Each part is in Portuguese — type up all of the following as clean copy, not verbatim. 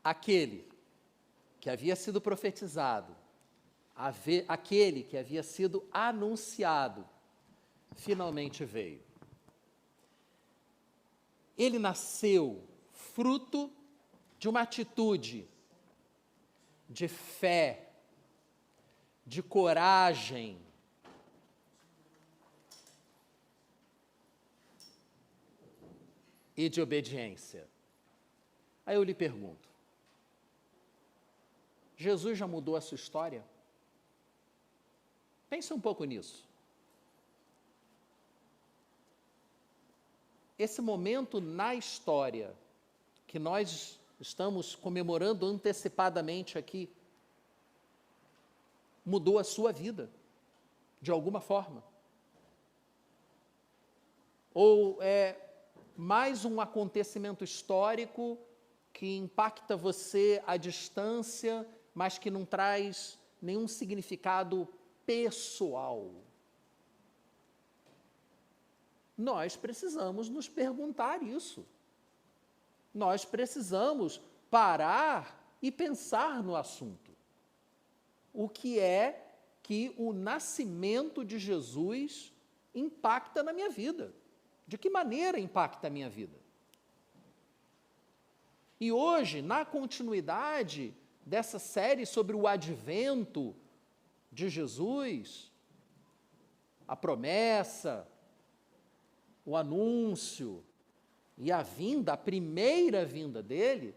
aquele que havia sido profetizado, aquele que havia sido anunciado, finalmente veio. Ele nasceu fruto de uma atitude de fé, de coragem, e de obediência. Aí eu lhe pergunto, Jesus já mudou a sua história? Pense um pouco nisso. Esse momento na história que nós estamos comemorando antecipadamente aqui, mudou a sua vida, de alguma forma? Ou é mais um acontecimento histórico que impacta você à distância, mas que não traz nenhum significado pessoal? Nós precisamos nos perguntar isso. Nós precisamos parar e pensar no assunto. O que é que o nascimento de Jesus impacta na minha vida? De que maneira impacta a minha vida? E hoje, na continuidade dessa série sobre o advento de Jesus, a promessa, o anúncio e a vinda, a primeira vinda dele,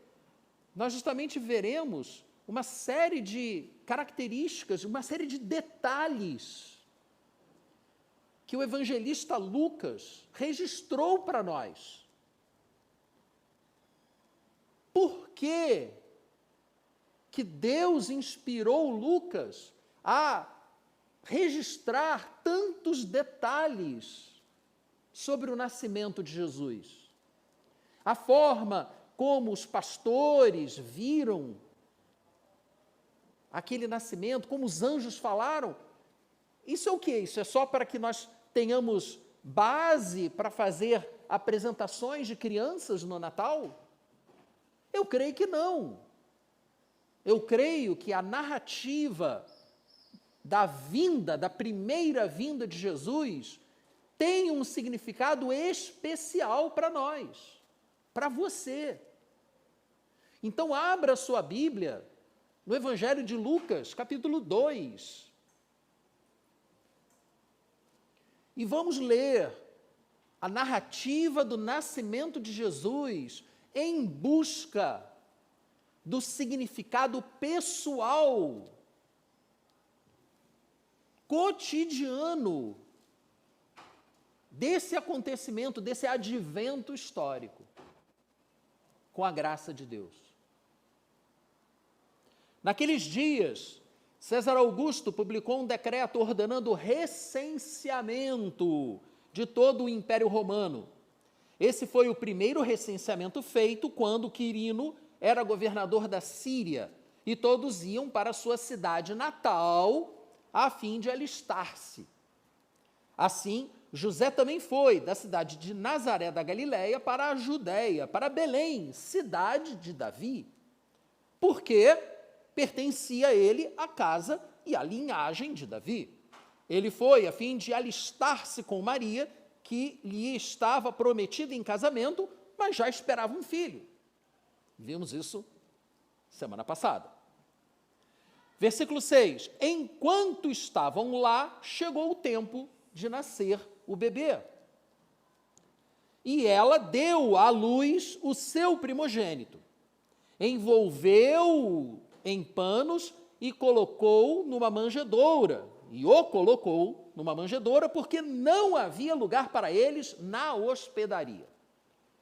nós justamente veremos uma série de características, uma série de detalhes que o evangelista Lucas registrou para nós. Por que Deus inspirou Lucas a registrar tantos detalhes sobre o nascimento de Jesus? A forma como os pastores viram aquele nascimento, como os anjos falaram, isso é o quê? Isso é só para que nós tenhamos base para fazer apresentações de crianças no Natal? Eu creio que não. Eu creio que a narrativa da vinda, da primeira vinda de Jesus, tem um significado especial para nós, para você. Então, abra sua Bíblia no Evangelho de Lucas, capítulo 2. E vamos ler a narrativa do nascimento de Jesus em busca do significado pessoal, cotidiano, desse acontecimento, desse advento histórico, com a graça de Deus. Naqueles dias, César Augusto publicou um decreto ordenando o recenseamento de todo o Império Romano. Esse foi o primeiro recenseamento feito quando Quirino era governador da Síria, e todos iam para a sua cidade natal a fim de alistar-se. Assim, José também foi da cidade de Nazaré da Galileia para a Judéia, para Belém, cidade de Davi, porque pertencia a ele a casa e a linhagem de Davi. Ele foi a fim de alistar-se com Maria, que lhe estava prometida em casamento, mas já esperava um filho. Vimos isso semana passada. Versículo 6. Enquanto estavam lá, chegou o tempo de nascer o bebê. E ela deu à luz o seu primogênito, envolveu-o em panos e colocou numa manjedoura. E o colocou numa manjedoura porque não havia lugar para eles na hospedaria.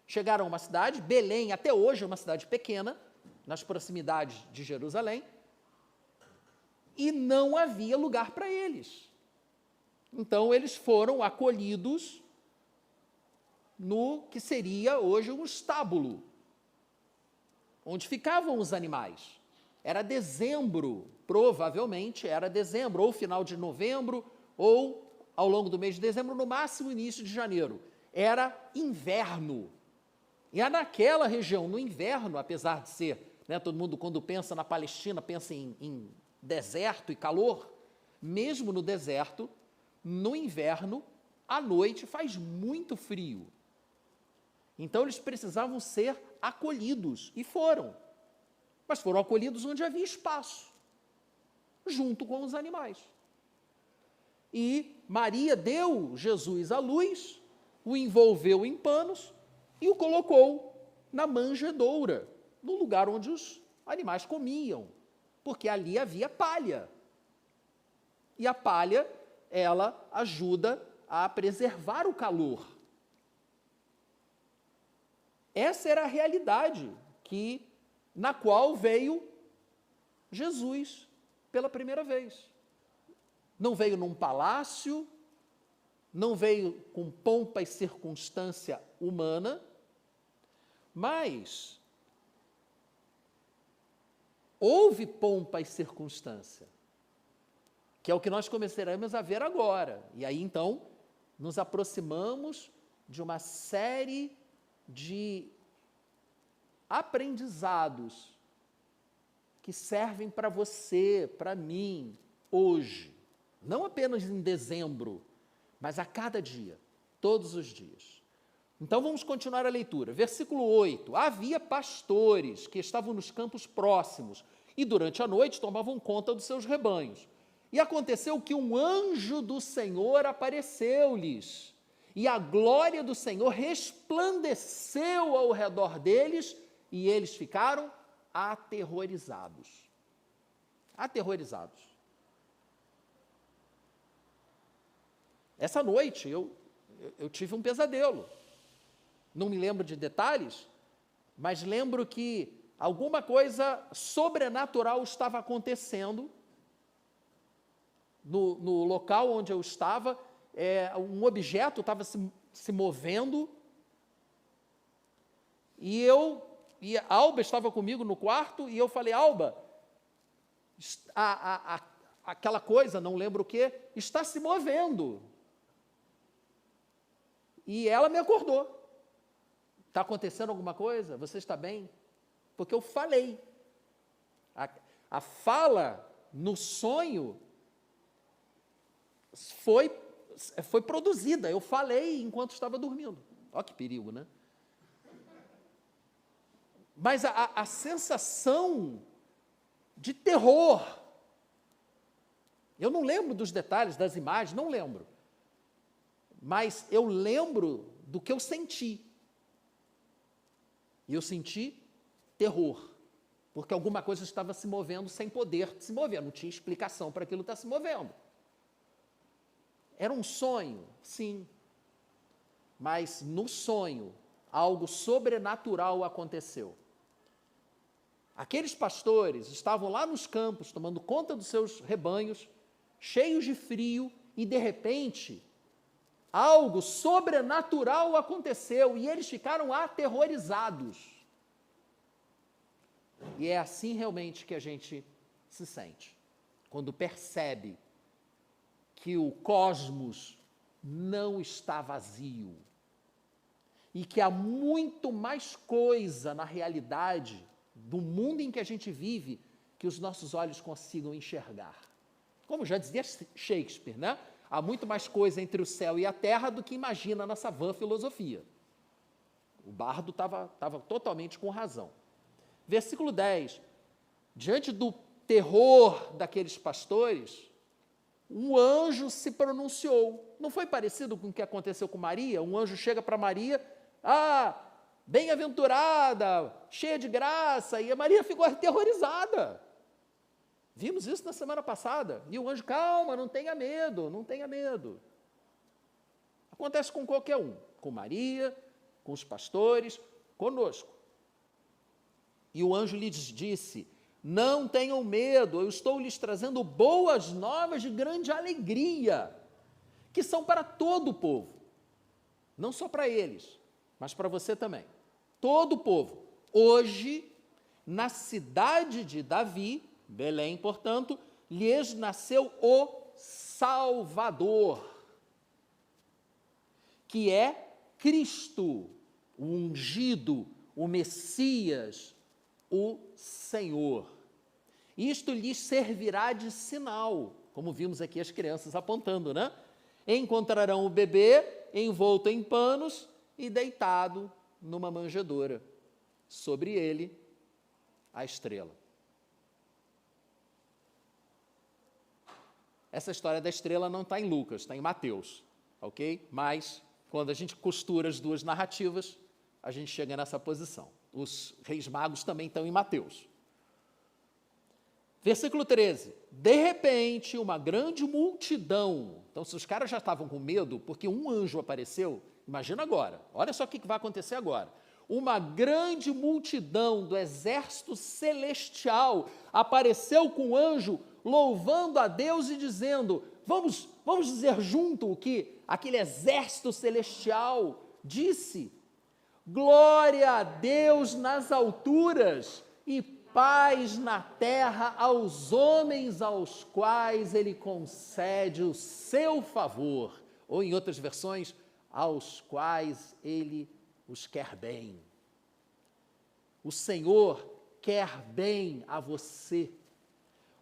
Chegaram a uma cidade, Belém, até hoje é uma cidade pequena, nas proximidades de Jerusalém, e não havia lugar para eles. Então, eles foram acolhidos no que seria hoje um estábulo, onde ficavam os animais. Era dezembro, provavelmente era dezembro, ou final de novembro, ou ao longo do mês de dezembro, no máximo início de janeiro. Era inverno. E naquela região, no inverno, apesar de ser né? Todo mundo, quando pensa na Palestina, pensa em deserto e calor. Mesmo no deserto, no inverno, à noite faz muito frio. Então eles precisavam ser acolhidos, e foram. Mas foram acolhidos onde havia espaço, junto com os animais. E Maria deu Jesus à luz, o envolveu em panos e o colocou na manjedoura, no lugar onde os animais comiam, porque ali havia palha. E a palha, ela ajuda a preservar o calor. Essa era a realidade na qual veio Jesus pela primeira vez. Não veio num palácio, não veio com pompa e circunstância humana, mas houve pompa e circunstância, que é o que nós começaremos a ver agora. E aí, então, nos aproximamos de uma série de aprendizados que servem para você, para mim, hoje. Não apenas em dezembro, mas a cada dia, todos os dias. Então vamos continuar a leitura. Versículo 8. Havia pastores que estavam nos campos próximos e durante a noite tomavam conta dos seus rebanhos. E aconteceu que um anjo do Senhor apareceu-lhes, e a glória do Senhor resplandeceu ao redor deles, e eles ficaram aterrorizados. Aterrorizados. Essa noite eu tive um pesadelo. Não me lembro de detalhes, mas lembro que alguma coisa sobrenatural estava acontecendo no local onde eu estava. Um objeto estava se movendo, e a Alba estava comigo no quarto, e eu falei: Alba, aquela coisa, não lembro o que, está se movendo. E ela me acordou. Está acontecendo alguma coisa? Você está bem? Porque eu falei. A fala no sonho foi produzida. Eu falei enquanto estava dormindo. Olha que perigo, né? Mas a sensação de terror, eu não lembro dos detalhes, das imagens, não lembro. Mas eu lembro do que eu senti. E eu senti terror, porque alguma coisa estava se movendo sem poder se mover, não tinha explicação para aquilo estar se movendo. Era um sonho, sim, mas no sonho algo sobrenatural aconteceu. Aqueles pastores estavam lá nos campos, tomando conta dos seus rebanhos, cheios de frio, e de repente algo sobrenatural aconteceu e eles ficaram aterrorizados. E é assim realmente que a gente se sente, quando percebe que o cosmos não está vazio e que há muito mais coisa na realidade do mundo em que a gente vive que os nossos olhos consigam enxergar. Como já dizia Shakespeare, né? Há muito mais coisa entre o céu e a terra do que imagina a nossa vã filosofia. O bardo estava totalmente com razão. Versículo 10. Diante do terror daqueles pastores, um anjo se pronunciou. Não foi parecido com o que aconteceu com Maria? Um anjo chega para Maria: bem-aventurada, cheia de graça, e a Maria ficou aterrorizada. Vimos isso na semana passada. E o anjo: calma, não tenha medo, não tenha medo. Acontece com qualquer um, com Maria, com os pastores, conosco. E o anjo lhes disse: não tenham medo, eu estou lhes trazendo boas novas de grande alegria, que são para todo o povo. Não só para eles, mas para você também. Todo o povo. Hoje, na cidade de Davi, Belém, portanto, lhes nasceu o Salvador, que é Cristo, o ungido, o Messias, o Senhor. Isto lhes servirá de sinal, como vimos aqui as crianças apontando, né? Encontrarão o bebê envolto em panos e deitado numa manjedoura. Sobre ele, a estrela. Essa história da estrela não está em Lucas, está em Mateus, ok? Mas, quando a gente costura as duas narrativas, a gente chega nessa posição. Os reis magos também estão em Mateus. Versículo 13. De repente, uma grande multidão. Então, se os caras já estavam com medo, porque um anjo apareceu, imagina agora. Olha só o que vai acontecer agora. Uma grande multidão do exército celestial apareceu com o anjo, louvando a Deus e dizendo, vamos dizer junto o que aquele exército celestial disse. Glória a Deus nas alturas e paz na terra aos homens aos quais ele concede o seu favor, ou em outras versões, aos quais ele os quer bem. O Senhor quer bem a você.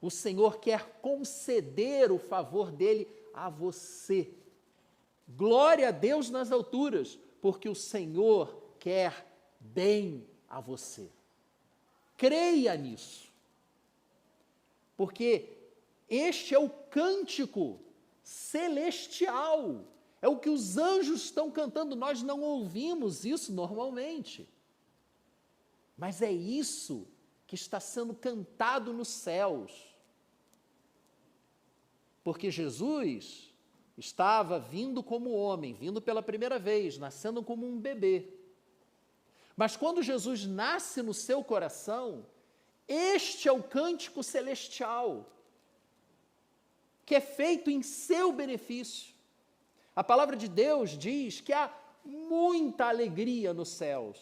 O Senhor quer conceder o favor dele a você. Glória a Deus nas alturas, porque o Senhor quer bem a você. Creia nisso, porque este é o cântico celestial, é o que os anjos estão cantando, nós não ouvimos isso normalmente, mas é isso que está sendo cantado nos céus, porque Jesus estava vindo como homem, vindo pela primeira vez, nascendo como um bebê. Mas quando Jesus nasce no seu coração, este é o cântico celestial, que é feito em seu benefício. A palavra de Deus diz que há muita alegria nos céus,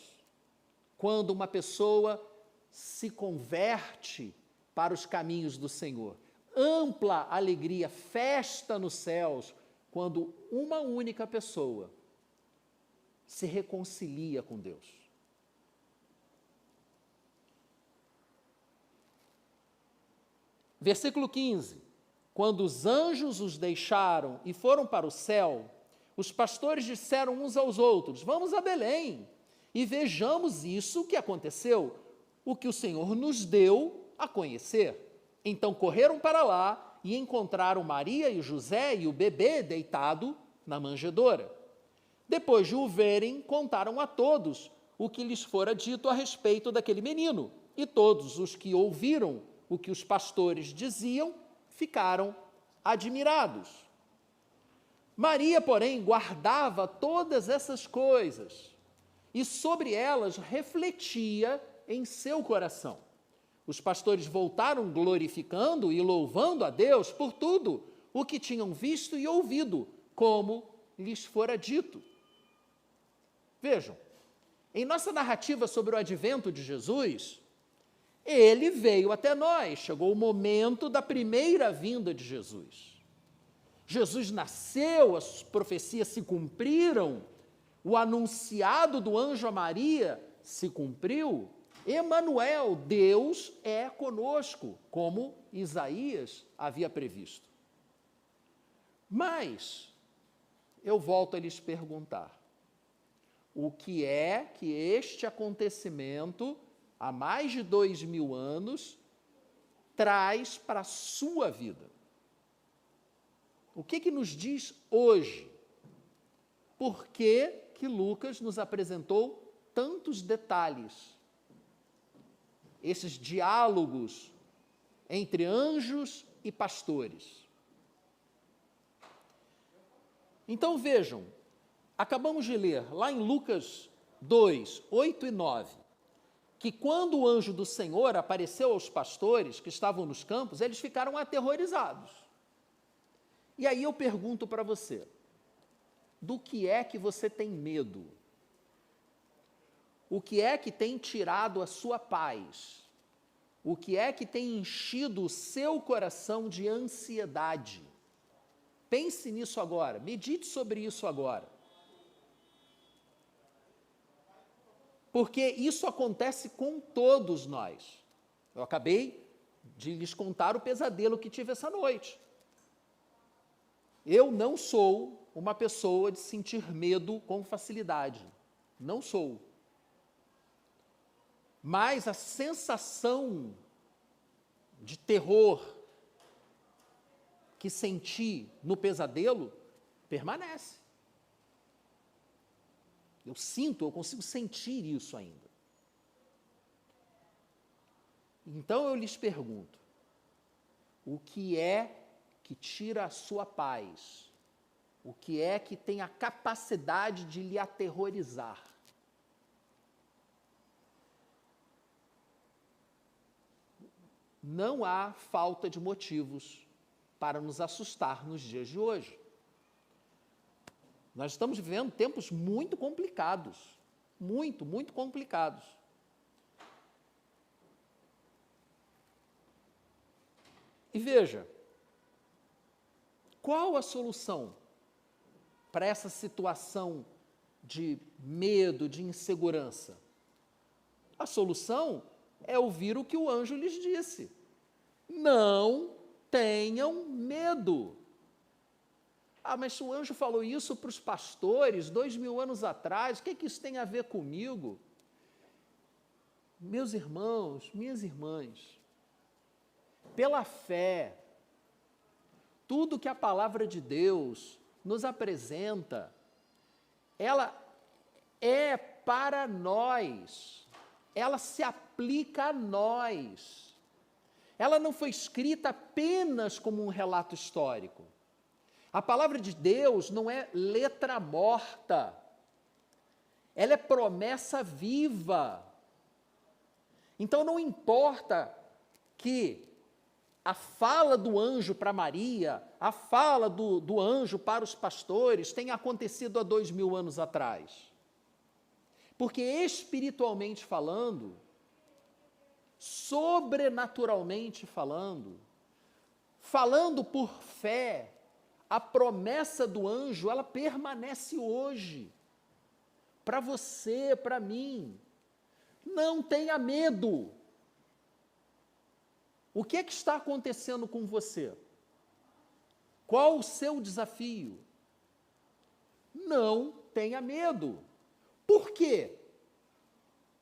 quando uma pessoa se converte para os caminhos do Senhor. Ampla alegria, festa nos céus, quando uma única pessoa se reconcilia com Deus. Versículo 15, quando os anjos os deixaram e foram para o céu, os pastores disseram uns aos outros, vamos a Belém e vejamos isso que aconteceu, o que o Senhor nos deu a conhecer. Então correram para lá e encontraram Maria e José e o bebê deitado na manjedoura. Depois de o verem, contaram a todos o que lhes fora dito a respeito daquele menino, e todos os que ouviram o que os pastores diziam, ficaram admirados. Maria, porém, guardava todas essas coisas e sobre elas refletia em seu coração. Os pastores voltaram glorificando e louvando a Deus por tudo o que tinham visto e ouvido, como lhes fora dito. Vejam, em nossa narrativa sobre o advento de Jesus, ele veio até nós, chegou o momento da primeira vinda de Jesus. Jesus nasceu, as profecias se cumpriram, o anunciado do anjo a Maria se cumpriu. Emanuel, Deus é conosco, como Isaías havia previsto. Mas, eu volto a lhes perguntar, o que é que este acontecimento há mais de 2000 anos, traz para a sua vida? O que nos diz hoje? Por que Lucas nos apresentou tantos detalhes? Esses diálogos entre anjos e pastores. Então vejam, acabamos de ler lá em Lucas 2, 8 e 9, que quando o anjo do Senhor apareceu aos pastores que estavam nos campos, eles ficaram aterrorizados. E aí eu pergunto para você, do que é que você tem medo? O que é que tem tirado a sua paz? O que é que tem enchido o seu coração de ansiedade? Pense nisso agora, medite sobre isso agora. porque isso acontece com todos nós. Eu acabei de lhes contar o pesadelo que tive essa noite. Eu não sou uma pessoa de sentir medo com facilidade. Não sou. Mas a sensação de terror que senti no pesadelo permanece. Eu consigo sentir isso ainda. Então eu lhes pergunto, o que é que tira a sua paz? O que é que tem a capacidade de lhe aterrorizar? Não há falta de motivos para nos assustar nos dias de hoje. Nós estamos vivendo tempos muito complicados, muito complicados. E veja, qual a solução para essa situação de medo, de insegurança? A solução é ouvir o que o anjo lhes disse. Não tenham medo. Ah, mas o anjo falou isso para os pastores 2000 anos atrás, o que isso tem a ver comigo? Meus irmãos, minhas irmãs, pela fé, tudo que a palavra de Deus nos apresenta, ela é para nós, ela se aplica a nós. Ela não foi escrita apenas como um relato histórico. A palavra de Deus não é letra morta, ela é promessa viva. Então não importa que a fala do anjo para Maria, a fala do anjo para os pastores tenha acontecido há 2000 anos atrás. Porque espiritualmente falando, sobrenaturalmente falando, falando por fé, a promessa do anjo, ela permanece hoje, para você, para mim. Não tenha medo. O que é que está acontecendo com você? Qual o seu desafio? Não tenha medo. Por quê?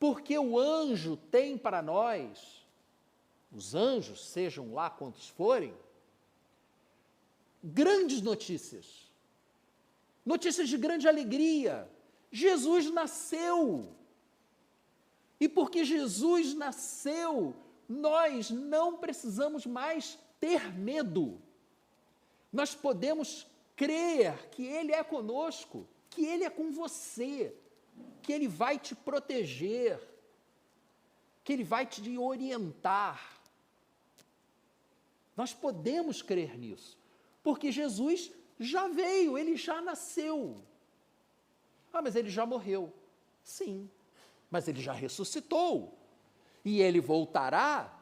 Porque o anjo tem para nós, os anjos, sejam lá quantos forem, grandes notícias. Notícias de grande alegria. Jesus nasceu. E porque Jesus nasceu, nós não precisamos mais ter medo. Nós podemos crer que Ele é conosco, que Ele é com você, que Ele vai te proteger, que Ele vai te orientar. Nós podemos crer nisso, porque Jesus já veio, Ele já nasceu. Ah, mas Ele já morreu. Sim, mas Ele já ressuscitou. E Ele voltará,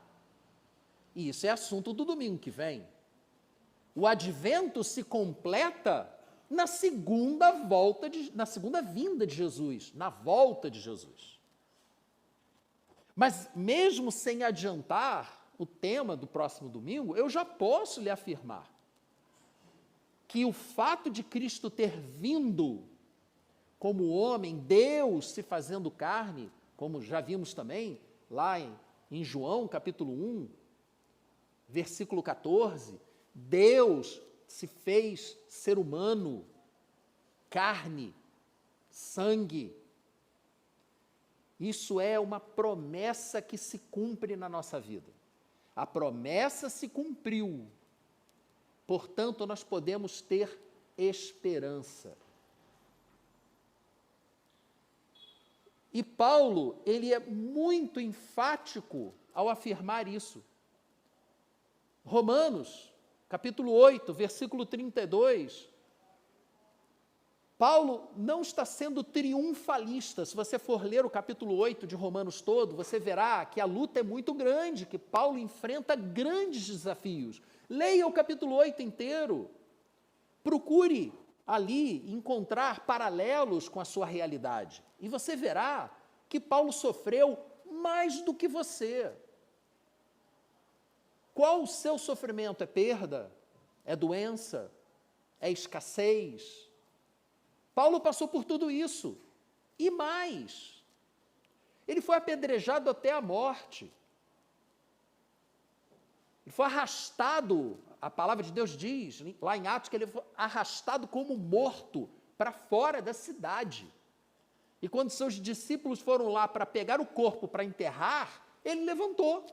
e isso é assunto do domingo que vem. O advento se completa na segunda vinda de Jesus, na volta de Jesus. Mas mesmo sem adiantar o tema do próximo domingo, eu já posso lhe afirmar que o fato de Cristo ter vindo como homem, Deus se fazendo carne, como já vimos também lá em João capítulo 1, versículo 14, Deus se fez ser humano, carne, sangue. Isso é uma promessa que se cumpre na nossa vida. A promessa se cumpriu. Portanto, nós podemos ter esperança. E Paulo, ele é muito enfático ao afirmar isso. Romanos, capítulo 8, versículo 32, Paulo não está sendo triunfalista. Se você for ler o capítulo 8 de Romanos todo, você verá que a luta é muito grande, que Paulo enfrenta grandes desafios. Leia o capítulo 8 inteiro. Procure ali encontrar paralelos com a sua realidade. E você verá que Paulo sofreu mais do que você. Qual o seu sofrimento? É perda? É doença? É escassez? Paulo passou por tudo isso. E mais. Ele foi apedrejado até a morte. Ele foi arrastado, a palavra de Deus diz, lá em Atos, que ele foi arrastado como morto para fora da cidade. E quando seus discípulos foram lá para pegar o corpo para enterrar, ele levantou.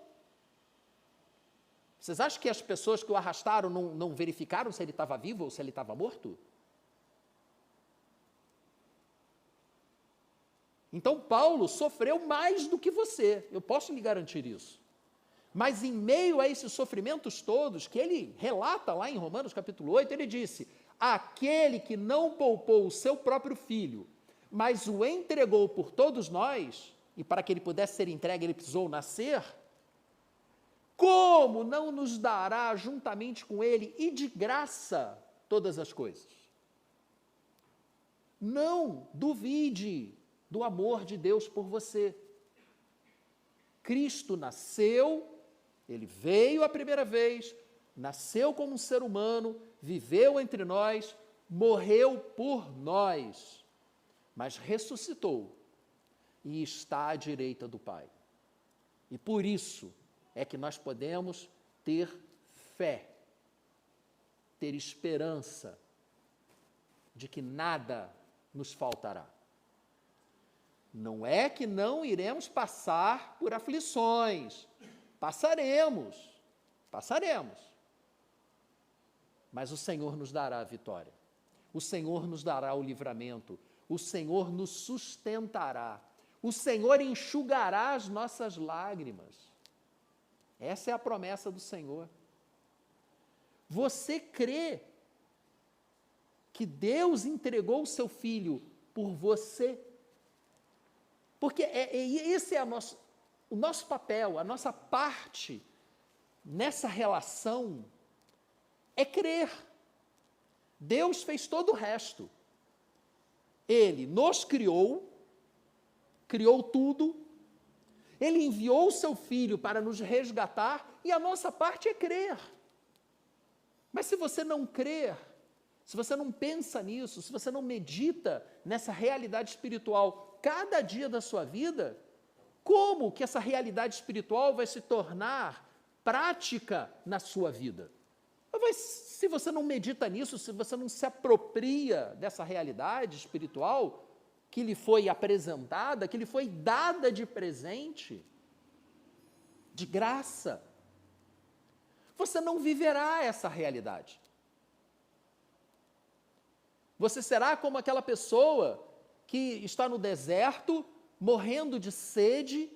Vocês acham que as pessoas que o arrastaram não verificaram se ele estava vivo ou se ele estava morto? Então, Paulo sofreu mais do que você, eu posso lhe garantir isso. Mas em meio a esses sofrimentos todos, que ele relata lá em Romanos capítulo 8, ele disse, aquele que não poupou o seu próprio filho, mas o entregou por todos nós, e para que ele pudesse ser entregue, ele precisou nascer, como não nos dará juntamente com ele e de graça todas as coisas? Não duvide do amor de Deus por você. Cristo nasceu, ele veio a primeira vez, nasceu como um ser humano, viveu entre nós, morreu por nós, mas ressuscitou e está à direita do Pai. E por isso é que nós podemos ter fé, ter esperança de que nada nos faltará. Não é que não iremos passar por aflições, passaremos, mas o Senhor nos dará a vitória, o Senhor nos dará o livramento, o Senhor nos sustentará, o Senhor enxugará as nossas lágrimas. Essa é a promessa do Senhor. Você crê que Deus entregou o seu Filho por você? Porque esse é o nosso papel, a nossa parte nessa relação é crer. Deus fez todo o resto. Ele nos criou tudo, Ele enviou o seu Filho para nos resgatar e a nossa parte é crer. Mas se você não crer, se você não pensa nisso, se você não medita nessa realidade espiritual cada dia da sua vida, como que essa realidade espiritual vai se tornar prática na sua vida? Se você não medita nisso, se você não se apropria dessa realidade espiritual que lhe foi apresentada, que lhe foi dada de presente, de graça, você não viverá essa realidade. Você será como aquela pessoa que está no deserto, morrendo de sede,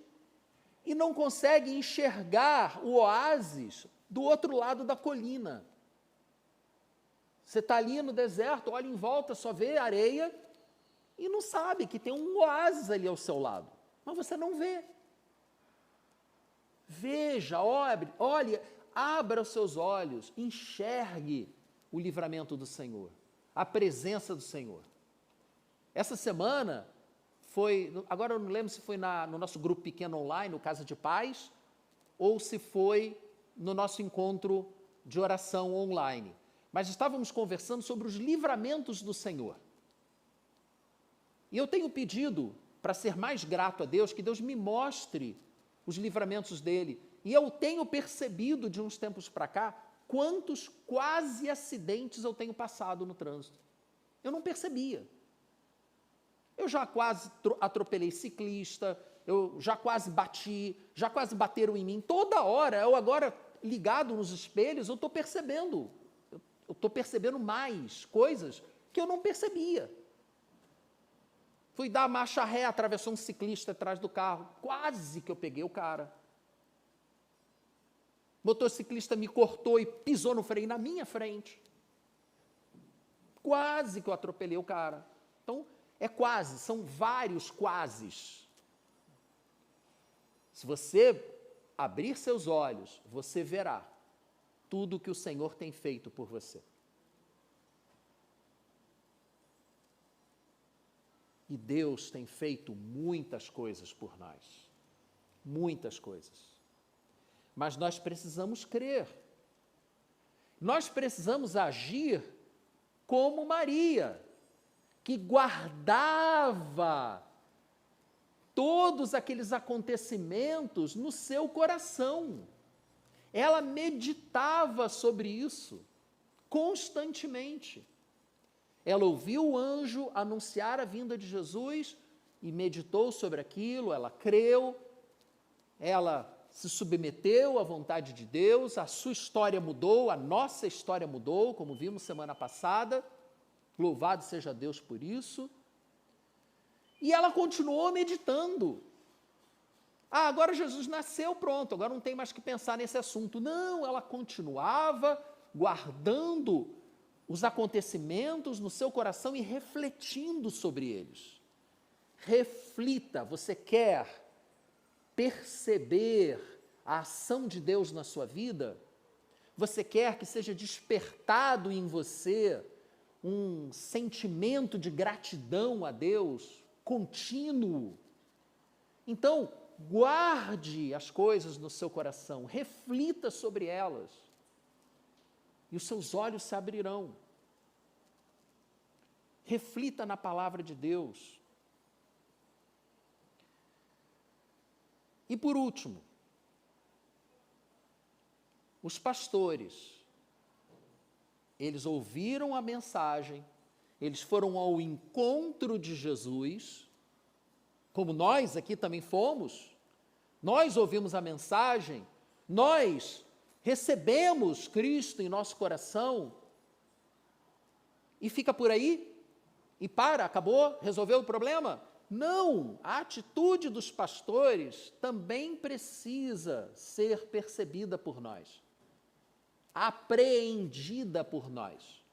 e não consegue enxergar o oásis do outro lado da colina. Você está ali no deserto, olha em volta, só vê areia, e não sabe que tem um oásis ali ao seu lado, mas você não vê. Veja, olhe, abra os seus olhos, enxergue o livramento do Senhor, a presença do Senhor. Essa semana agora eu não lembro se foi no nosso grupo pequeno online, no Casa de Paz, ou se foi no nosso encontro de oração online. Mas estávamos conversando sobre os livramentos do Senhor. E eu tenho pedido, para ser mais grato a Deus, que Deus me mostre os livramentos dele. E eu tenho percebido, de uns tempos para cá, quantos quase acidentes eu tenho passado no trânsito. Eu não percebia. Eu já quase atropelei ciclista, eu já quase bati, já quase bateram em mim. Toda hora, eu agora, ligado nos espelhos, eu estou percebendo mais coisas que eu não percebia. Fui dar marcha ré, atravessou um ciclista atrás do carro, quase que eu peguei o cara. O motociclista me cortou e pisou no freio na minha frente. Quase que eu atropelei o cara. Então, são vários quases. Se você abrir seus olhos, você verá tudo que o Senhor tem feito por você. E Deus tem feito muitas coisas por nós. Muitas coisas. Mas nós precisamos crer. Nós precisamos agir como Maria, que guardava todos aqueles acontecimentos no seu coração. Ela meditava sobre isso constantemente. Ela ouviu o anjo anunciar a vinda de Jesus e meditou sobre aquilo, ela creu, ela se submeteu à vontade de Deus, a sua história mudou, a nossa história mudou, como vimos semana passada, louvado seja Deus por isso. E ela continuou meditando. Agora Jesus nasceu, pronto, agora não tem mais que pensar nesse assunto. Não, ela continuava guardando os acontecimentos no seu coração e refletindo sobre eles. Reflita, você quer perceber a ação de Deus na sua vida? Você quer que seja despertado em você um sentimento de gratidão a Deus contínuo? Então, guarde as coisas no seu coração, reflita sobre elas, e os seus olhos se abrirão. Reflita na palavra de Deus. E por último, os pastores, eles ouviram a mensagem, eles foram ao encontro de Jesus, como nós aqui também fomos, nós ouvimos a mensagem, nós recebemos Cristo em nosso coração, e fica por aí? E acabou, resolveu o problema? Não, a atitude dos pastores também precisa ser percebida por nós, apreendida por nós.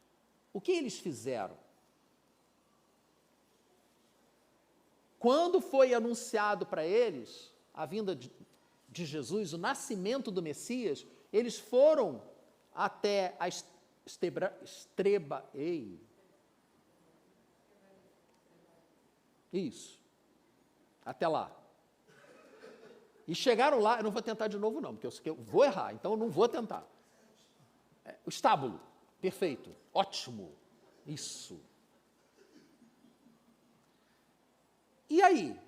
O que eles fizeram? Quando foi anunciado para eles a vinda de Jesus, o nascimento do Messias, eles foram até a Isso. Até lá. E chegaram lá, eu não vou tentar de novo não, porque eu vou errar, então eu não vou tentar. O estábulo, perfeito, ótimo, isso. E aí?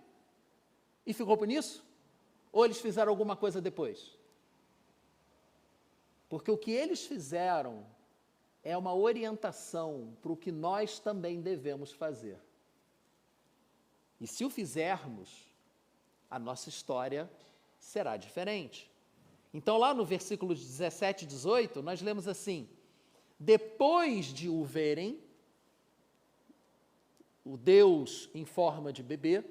E ficou por nisso? Ou eles fizeram alguma coisa depois? Porque o que eles fizeram é uma orientação para o que nós também devemos fazer. E se o fizermos, a nossa história será diferente. Então, lá no versículos 17 e 18, nós lemos assim: depois de o verem, o Deus em forma de bebê,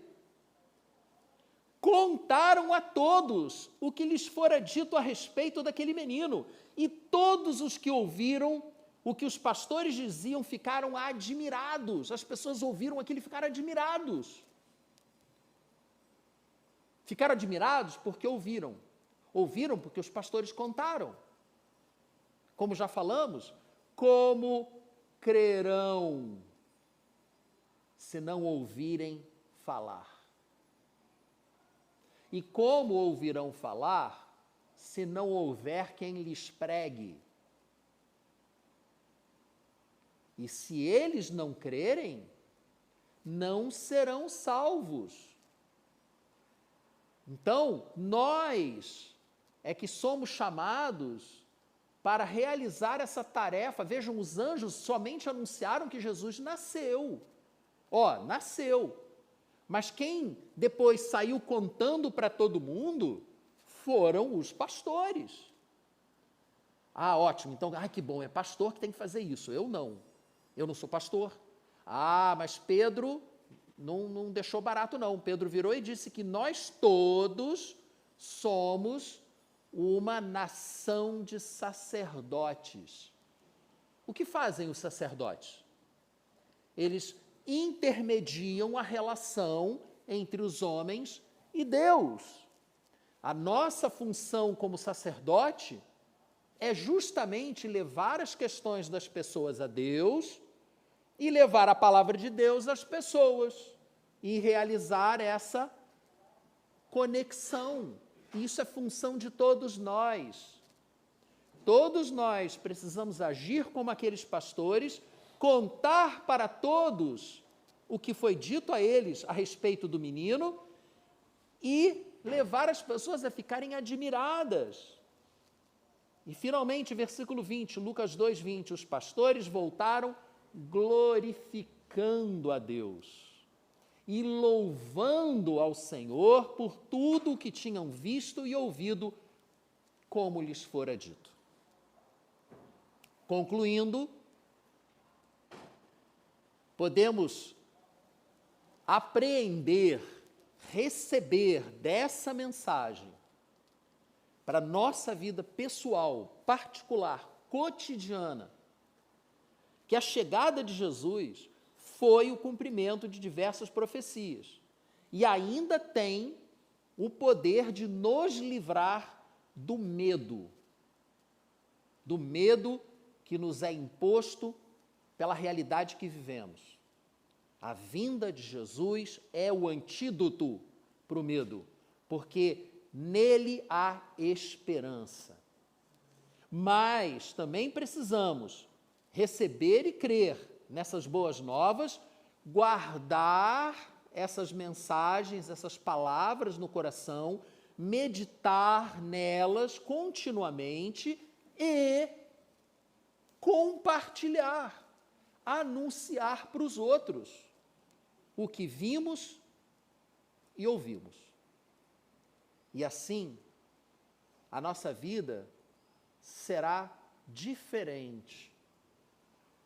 contaram a todos o que lhes fora dito a respeito daquele menino. E todos os que ouviram o que os pastores diziam ficaram admirados. As pessoas ouviram aquilo e ficaram admirados. Ficaram admirados porque ouviram. Ouviram porque os pastores contaram. Como já falamos, como crerão se não ouvirem falar? E como ouvirão falar se não houver quem lhes pregue? E se eles não crerem, não serão salvos. Então, nós é que somos chamados para realizar essa tarefa. Vejam, os anjos somente anunciaram que Jesus nasceu. Nasceu. Mas quem depois saiu contando para todo mundo foram os pastores. Ótimo, então, que bom, é pastor que tem que fazer isso. Eu não sou pastor. Mas Pedro não deixou barato não. Pedro virou e disse que nós todos somos uma nação de sacerdotes. O que fazem os sacerdotes? Eles intermediam a relação entre os homens e Deus. A nossa função como sacerdote é justamente levar as questões das pessoas a Deus e levar a palavra de Deus às pessoas. e realizar essa conexão. Isso é função de todos nós. Todos nós precisamos agir como aqueles pastores, contar para todos o que foi dito a eles a respeito do menino e levar as pessoas a ficarem admiradas. E finalmente, versículo 20, Lucas 2:20, os pastores voltaram glorificando a Deus e louvando ao Senhor por tudo o que tinham visto e ouvido, como lhes fora dito. Concluindo, podemos apreender, receber dessa mensagem para a nossa vida pessoal, particular, cotidiana, que a chegada de Jesus foi o cumprimento de diversas profecias e ainda tem o poder de nos livrar do medo que nos é imposto pela realidade que vivemos. A vinda de Jesus é o antídoto para o medo, porque nele há esperança. Mas também precisamos receber e crer nessas boas novas, guardar essas mensagens, essas palavras no coração, meditar nelas continuamente e compartilhar, anunciar para os outros o que vimos e ouvimos. E assim, a nossa vida será diferente,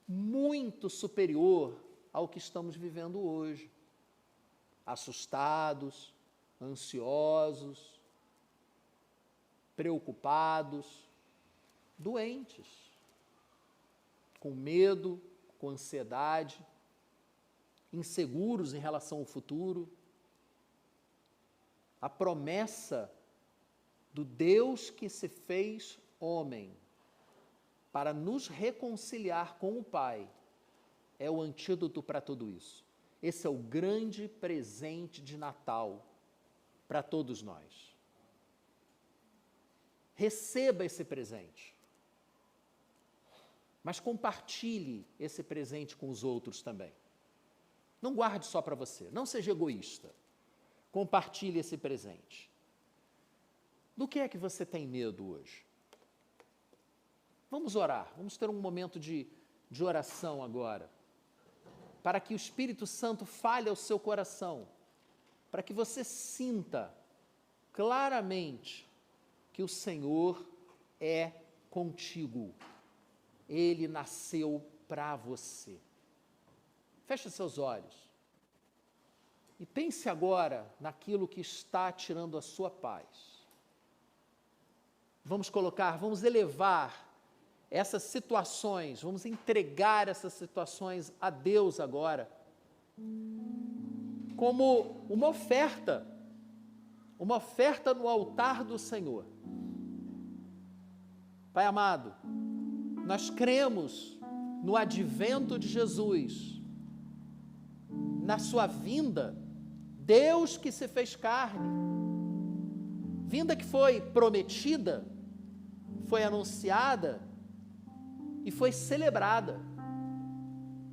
muito superior ao que estamos vivendo hoje. Assustados, ansiosos, preocupados, doentes, com medo, com ansiedade, inseguros em relação ao futuro. A promessa do Deus que se fez homem para nos reconciliar com o Pai é o antídoto para tudo isso. Esse é o grande presente de Natal para todos nós. Receba esse presente, mas compartilhe esse presente com os outros também. Não guarde só para você, não seja egoísta. Compartilhe esse presente. Do que é que você tem medo hoje? Vamos orar, vamos ter um momento de oração agora, para que o Espírito Santo fale ao seu coração, para que você sinta claramente que o Senhor é contigo. Ele nasceu para você. Feche seus olhos e pense agora naquilo que está tirando a sua paz. Vamos elevar essas situações, vamos entregar essas situações a Deus agora, como uma oferta no altar do Senhor. Pai amado, nós cremos no advento de Jesus, na sua vinda, Deus que se fez carne, vinda que foi prometida, foi anunciada e foi celebrada,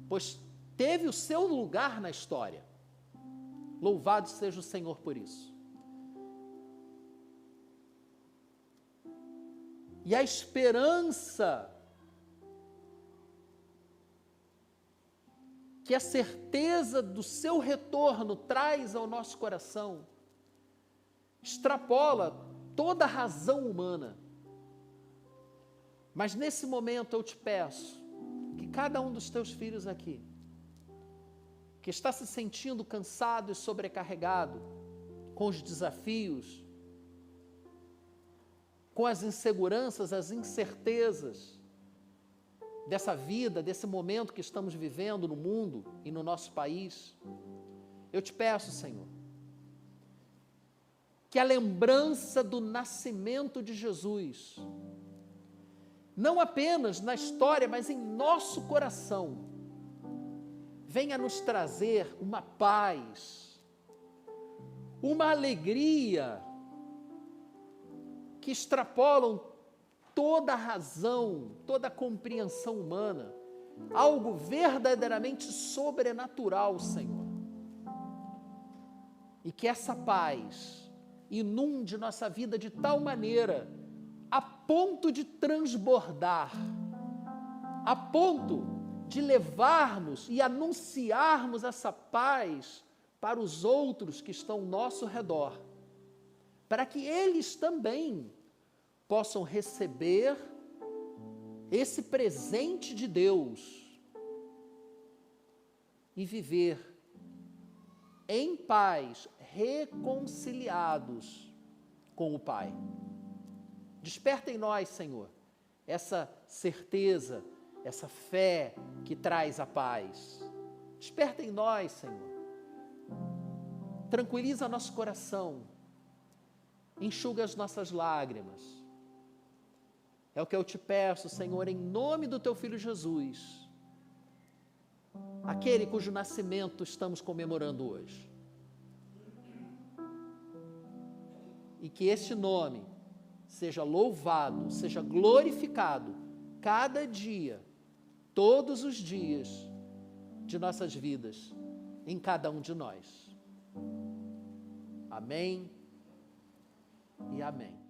pois teve o seu lugar na história. Louvado seja o Senhor por isso. E a esperança que a certeza do seu retorno traz ao nosso coração extrapola toda a razão humana. Mas nesse momento eu te peço que cada um dos teus filhos aqui, que está se sentindo cansado e sobrecarregado com os desafios, com as inseguranças, as incertezas dessa vida, desse momento que estamos vivendo no mundo e no nosso país, eu te peço, Senhor, que a lembrança do nascimento de Jesus, não apenas na história, mas em nosso coração, venha nos trazer uma paz, uma alegria que extrapolam toda a razão, toda a compreensão humana, algo verdadeiramente sobrenatural, Senhor. E que essa paz inunde nossa vida de tal maneira, a ponto de transbordar, a ponto de levarmos e anunciarmos essa paz para os outros que estão ao nosso redor, para que eles também possam receber esse presente de Deus e viver em paz, reconciliados com o Pai. Desperta em nós, Senhor, essa certeza, essa fé que traz a paz. Desperta em nós, Senhor. Tranquiliza nosso coração. Enxuga as nossas lágrimas. É o que eu te peço, Senhor, em nome do Teu Filho Jesus, aquele cujo nascimento estamos comemorando hoje. E que este nome seja louvado, seja glorificado, cada dia, todos os dias de nossas vidas, em cada um de nós. Amém e amém.